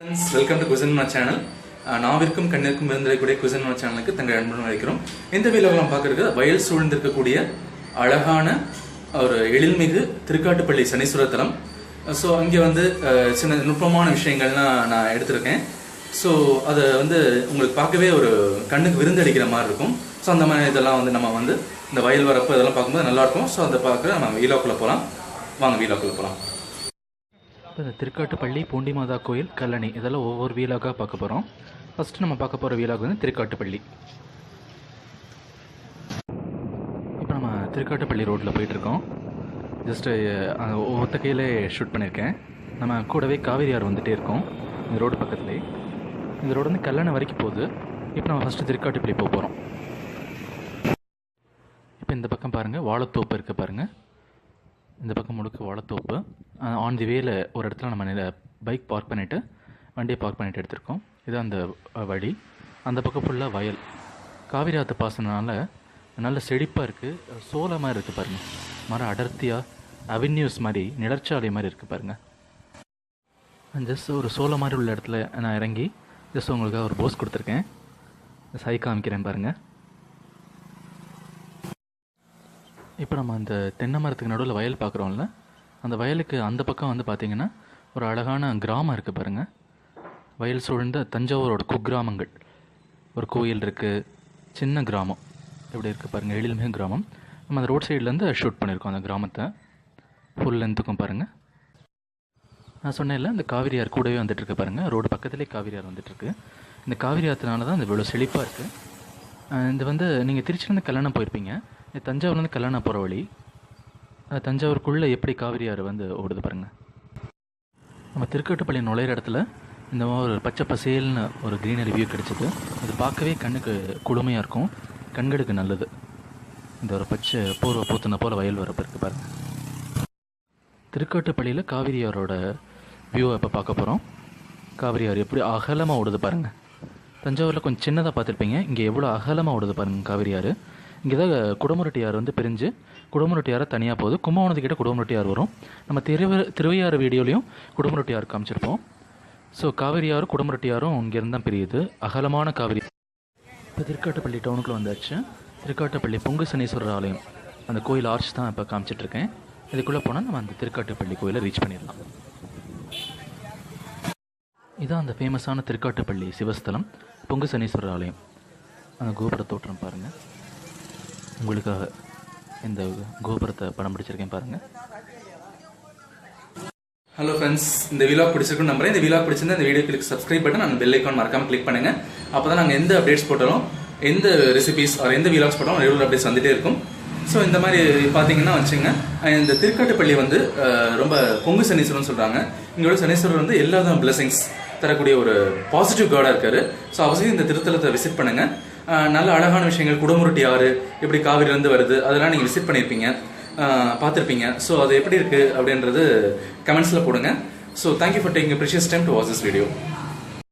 Friends, welcome to Cuisinma channel. நாவிற்கும் கண்ணிற்கும் இருந்திருக்கக்கூடிய Cuisinma சேனலுக்கு தங்கள் அன்புடன் அழைக்கிறோம். இந்த வீடியோவில் நம்ம பார்க்கறது வயல் சூழ்ந்திருக்கக்கூடிய அழகான ஒரு எழில்மிகு திருக்காட்டுப்பள்ளி சனீஸ்வரர் தலம். ஸோ அங்கே சின்ன நுட்பமான விஷயங்கள்லாம் நான் எடுத்திருக்கேன். ஸோ அதை உங்களுக்கு பார்க்கவே ஒரு கண்ணுக்கு விருந்தளிக்கிற மாதிரி இருக்கும். ஸோ அந்த மாதிரி இதெல்லாம் நம்ம இந்த வயல் வரப்பு இதெல்லாம் பார்க்கும்போது நல்லாயிருக்கும். ஸோ அதை பார்க்க நம்ம வீலாக்குள்ளே போகலாம். வாங்க வீலாக்குள்ளே போகலாம். இப்போ இந்த திருக்காட்டுப்பள்ளி பூண்டி மாதா கோயில் கல்லணை இதெல்லாம் ஒவ்வொரு வீலாக்காக பார்க்க போகிறோம். ஃபஸ்ட்டு நம்ம பார்க்க போகிற வீலாக் திருக்காட்டுப்பள்ளி. இப்போ நம்ம திருக்காட்டுப்பள்ளி ரோட்டில் போயிட்டுருக்கோம். ஜஸ்ட்டு ஒத்த கையில் ஷூட் பண்ணியிருக்கேன். நம்ம கூடவே காவேரி ஆறு வந்துகிட்டே இருக்கோம் இந்த ரோடு பக்கத்துலேயே. இந்த ரோடு கல்லணை வரைக்கும் போகுது. இப்போ நம்ம ஃபஸ்ட்டு திருக்காட்டுப்பள்ளி போக போகிறோம். இப்போ இந்த பக்கம் பாருங்கள், வாழைத்தோப்பு இருக்குது பாருங்கள். இந்த பக்கம் முழுக்க வாழைத்தோப்பு. ஆன் தி வேல ஒரு இடத்துல நம்ம பைக் பார்க் பண்ணிவிட்டு வண்டியை பார்க் பண்ணிவிட்டு எடுத்திருக்கோம். இது அந்த வழி. அந்த பக்கம் ஃபுல்லாக வயல். காவிரி ஆற்று பாசனால நல்ல செழிப்பாக இருக்குது. சோள மாதிரி இருக்குது பாருங்கள். மரம் அடர்த்தியாக அவென்யூஸ் மாதிரி நிழற்சாலை மாதிரி இருக்குது பாருங்கள். ஜஸ்ட் ஒரு சோள மாதிரி உள்ள இடத்துல நான் இறங்கி ஜஸ்ட் உங்களுக்காக ஒரு போஸ் கொடுத்துருக்கேன். சை காமிக்கிறேன் பாருங்கள். இப்போ நம்ம அந்த தென்னை மரத்துக்கு நடுவில் வயல் பார்க்குறோம்ல, அந்த வயலுக்கு அந்த பக்கம் பார்த்திங்கன்னா ஒரு அழகான கிராமம் இருக்குது பாருங்கள். வயல் சூழ்ந்த தஞ்சாவூரோட குக்கிராமங்கள். ஒரு கோயில் இருக்குது, சின்ன கிராமம் எப்படி இருக்குது பாருங்கள், எழில்மிகு கிராமம். நம்ம அந்த ரோட் சைட்லேருந்து ஷூட் பண்ணியிருக்கோம் அந்த கிராமத்தை ஃபுல் லென்த்துக்கும் பாருங்கள். நான் சொன்னேன்ல, இந்த காவிரி ஆறு கூடவே வந்துட்டுருக்கு பாருங்கள். ரோடு பக்கத்துலேயே காவிரி ஆறு வந்துட்டுருக்கு. இந்த காவிரி ஆற்றுனால தான் இந்த இவ்வளோ செழிப்பாக இருக்குது. இது நீங்கள் திருச்சிலேருந்து கல்யாணம் போயிருப்பீங்க. தஞ்சாவூர்லேருந்து கல்யாணம் போகிற வழி. தஞ்சாவூருக்குள்ளே எப்படி காவிரி ஆறு ஓடுது பாருங்கள். நம்ம திருக்காட்டுப்பள்ளி நுழையிற இடத்துல இந்த மாதிரி ஒரு பச்சை பசேல்னு ஒரு க்ரீனரி வியூ கிடச்சிது. இது பார்க்கவே கண்ணுக்கு குளுமையாக இருக்கும், கண்களுக்கு நல்லது. இந்த ஒரு பச்சை பூர்வ பூத்துன போல் வயல் வரப்பு இருக்குது பாருங்கள். திருக்காட்டுப்பள்ளியில் காவிரி ஆறோட வியூவை இப்போ பார்க்க போகிறோம். காவிரி ஆறு எப்படி அகலமாக ஓடுது பாருங்கள். தஞ்சாவூரில் கொஞ்சம் சின்னதாக பார்த்துருப்பீங்க, இங்கே எவ்வளோ அகலமாக ஓடுது பாருங்கள் காவிரி ஆறு. இங்கே தான் குடமுருட்டி ஆறு பிரிஞ்சு குடமுருட்டி ஆறு தனியாக போகுது. கும்பகோணத்துக்கிட்ட குடமுருட்டி ஆறு வரும். நம்ம திருவையாறு வீடியோலையும் குடமுருட்டி ஆறு காமிச்சிருப்போம். ஸோ காவிரி ஆறு குடமுருட்டி ஆறும் இங்கேருந்து தான் பிரியுது. அகலமான காவிரி. இப்போ திருக்காட்டுப்பள்ளி டவுனுக்குள்ளே வந்தாச்சு. திருக்காட்டுப்பள்ளி பொங்கு சனீஸ்வரர் ஆலயம் அந்த கோயில் ஆர்ச் தான் இப்போ காமிச்சிட்ருக்கேன். இதுக்குள்ளே போனால் நம்ம அந்த திருக்காட்டுப்பள்ளி கோயிலை ரீச் பண்ணிடலாம். இதுதான் அந்த ஃபேமஸான திருக்காட்டுப்பள்ளி சிவஸ்தலம் பொங்கு சனீஸ்வரர் ஆலயம். அந்த கோபுர தோற்றம் பாருங்கள். உங்களுக்காக இந்த கோபுரத்தை படம் பிடிச்சிருக்கேன் பாருங்கள். ஹலோ ஃப்ரெண்ட்ஸ், இந்த வீலாக் பிடிச்சிருக்குன்னு நம்புறேன். இந்த வீலாக் பிடிச்சிருந்தா இந்த வீடியோக்கு சப்ஸ்கிரைப் பண்ணி அந்த பெல் ஐக்கான் மறக்காமல் கிளிக் பண்ணுங்கள். அப்போ தான் நாங்கள் எந்த அப்டேட்ஸ் போட்டாலும், எந்த ரெசிபிஸ் ஆர் எந்த வீலாக்ஸ் போட்டாலும் ரெகுலர் அப்டேட்ஸ் வந்துகிட்டே இருக்கும். ஸோ இந்த மாதிரி பார்த்தீங்கன்னா வச்சுங்க, இந்த திருக்காட்டுப்பள்ளி ரொம்ப பொங்கு சனீஸ்வரன் சொல்கிறாங்க. இங்களோட சனீஸ்வரர் எல்லா தான் பிளஸிங்ஸ் தரக்கூடிய ஒரு பாசிட்டிவ் கார்டாக இருக்காரு. ஸோ அவசியம் இந்த திருத்தலத்தை விசிட் பண்ணுங்கள். நல்ல அழகான விஷயங்கள், குடமுருட்டி ஆறு எப்படி காவிரிலேருந்து வருது அதெல்லாம் நீங்கள் விசிட் பண்ணியிருப்பீங்க, பார்த்துருப்பீங்க. ஸோ அது எப்படி இருக்குது அப்படின்றது கமெண்ட்ஸில் போடுங்க. So thank you for taking precious time to watch this video.